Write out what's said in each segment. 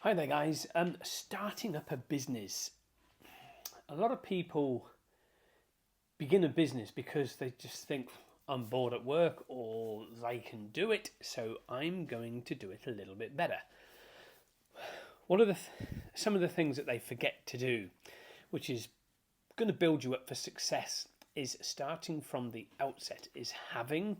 Hi there, guys. Starting up a business. A lot of people begin a business because they just think, I'm bored at work or they can do it, so I'm going to do it a little bit better. One of some of the things that they forget to do, which is going to build you up for success, is starting from the outset, is having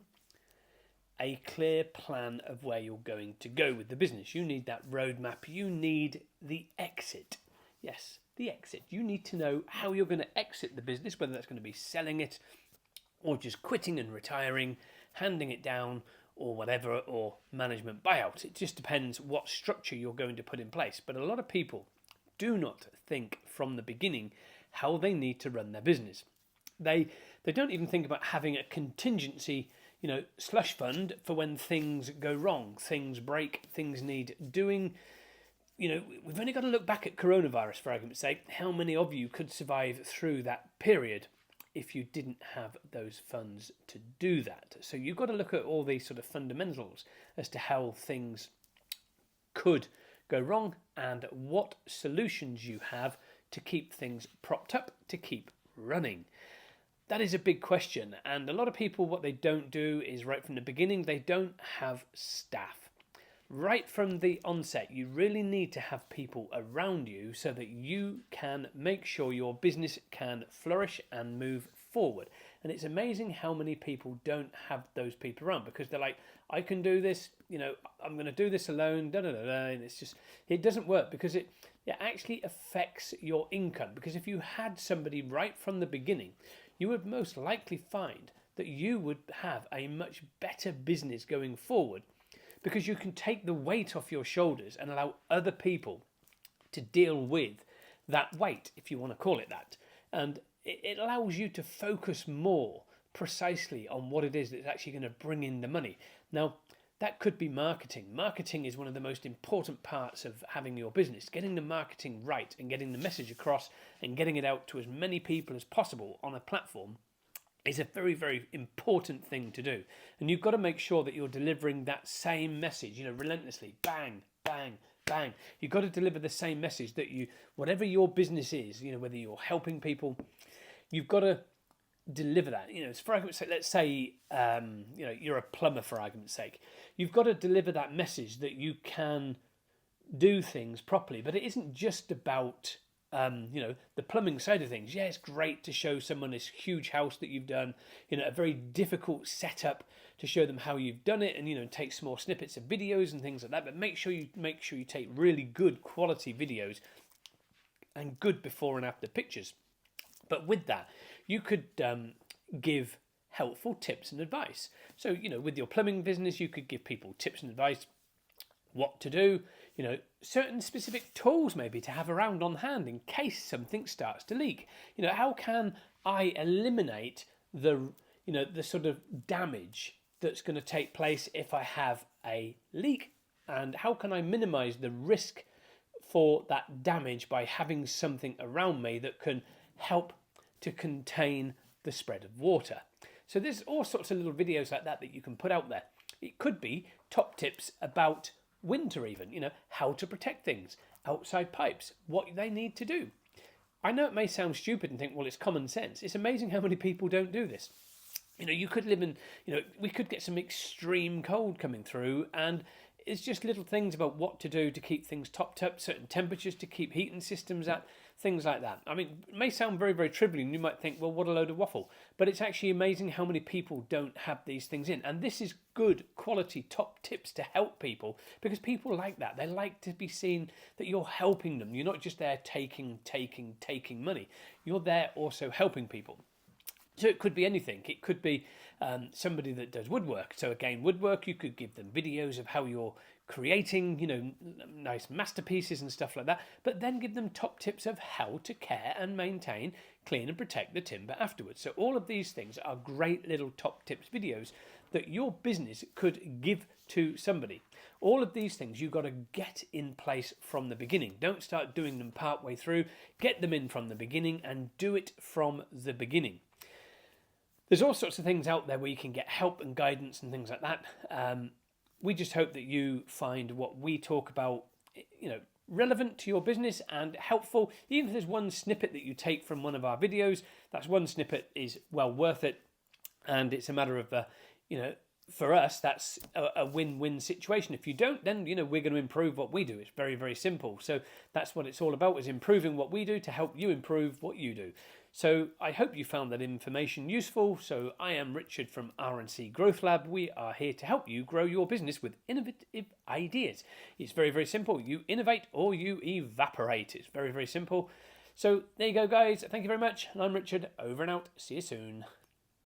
a clear plan of where you're going to go with the business. You need that roadmap. You need the exit. Yes, the exit. You need to know how you're going to exit the business, whether that's going to be selling it or just quitting and retiring, handing it down or whatever, or management buyout. It just depends what structure you're going to put in place. But a lot of people do not think from the beginning how they need to run their business. They don't even think about having a contingency, slush fund for when things go wrong, things break, things need doing. We've only got to look back at coronavirus, for argument's sake. How many of you could survive through that period if you didn't have those funds to do that? So you've got to look at all these sort of fundamentals as to how things could go wrong and what solutions you have to keep things propped up, to keep running. That is a big question, and a lot of people, what they don't do is right from the beginning, they don't have staff. Right from the onset, you really need to have people around you so that you can make sure your business can flourish and move forward. And it's amazing how many people don't have those people around because they're like, I can do this, I'm going to do this alone, and it's just, it doesn't work because it actually affects your income. Because if you had somebody right from the beginning, you would most likely find that you would have a much better business going forward because you can take the weight off your shoulders and allow other people to deal with that weight, if you want to call it that. And it allows you to focus more precisely on what it is that's actually going to bring in the money. Now, that could be marketing. Marketing is one of the most important parts of having your business. Getting the marketing right and getting the message across and getting it out to as many people as possible on a platform is a very, very important thing to do. And you've got to make sure that you're delivering that same message, relentlessly, bang, bang, bang. You've got to deliver the same message that whatever your business is, whether you're helping people, you've got to deliver that. For argument's sake, let's say, you're a plumber, for argument's sake. You've got to deliver that message that you can do things properly, but it isn't just about the plumbing side of things. Yeah, it's great to show someone this huge house that you've done, a very difficult setup to show them how you've done it, and take small snippets of videos and things like that. But make sure you take really good quality videos and good before and after pictures. But with that, you could give helpful tips and advice. So, with your plumbing business, you could give people tips and advice, what to do, certain specific tools maybe to have around on hand in case something starts to leak. How can I eliminate the sort of damage that's going to take place if I have a leak? And how can I minimize the risk for that damage by having something around me that can help to contain the spread of water? So there's all sorts of little videos like that you can put out there. It could be top tips about winter even, how to protect things, outside pipes, what they need to do. I know it may sound stupid and think, well, it's common sense. It's amazing how many people don't do this. You could live in, we could get some extreme cold coming through, and it's just little things about what to do to keep things topped up, certain temperatures to keep heating systems at, things like that. I mean, it may sound very, very trivial, and you might think, well, what a load of waffle. But it's actually amazing how many people don't have these things in. And this is good quality top tips to help people, because people like that. They like to be seen that you're helping them. You're not just there taking money. You're there also helping people. So it could be anything. It could be somebody that does woodwork. So again, woodwork, you could give them videos of how you're creating, nice masterpieces and stuff like that, but then give them top tips of how to care and maintain, clean and protect the timber afterwards. So all of these things are great little top tips videos that your business could give to somebody. All of these things you've got to get in place from the beginning. Don't start doing them part way through. Get them in from the beginning and do it from the beginning. There's all sorts of things out there where you can get help and guidance and things like that. We just hope that you find what we talk about, relevant to your business and helpful, even if there's one snippet that you take from one of our videos, that's one snippet is well worth it. And it's a matter of, for us, that's a win-win situation. If you don't, then, we're going to improve what we do. It's very, very simple. So that's what it's all about, is improving what we do to help you improve what you do. So I hope you found that information useful. So I am Richard from R&C Growth Lab. We are here to help you grow your business with innovative ideas. It's very, very simple. You innovate or you evaporate. It's very, very simple. So there you go, guys. Thank you very much. And I'm Richard. Over and out. See you soon.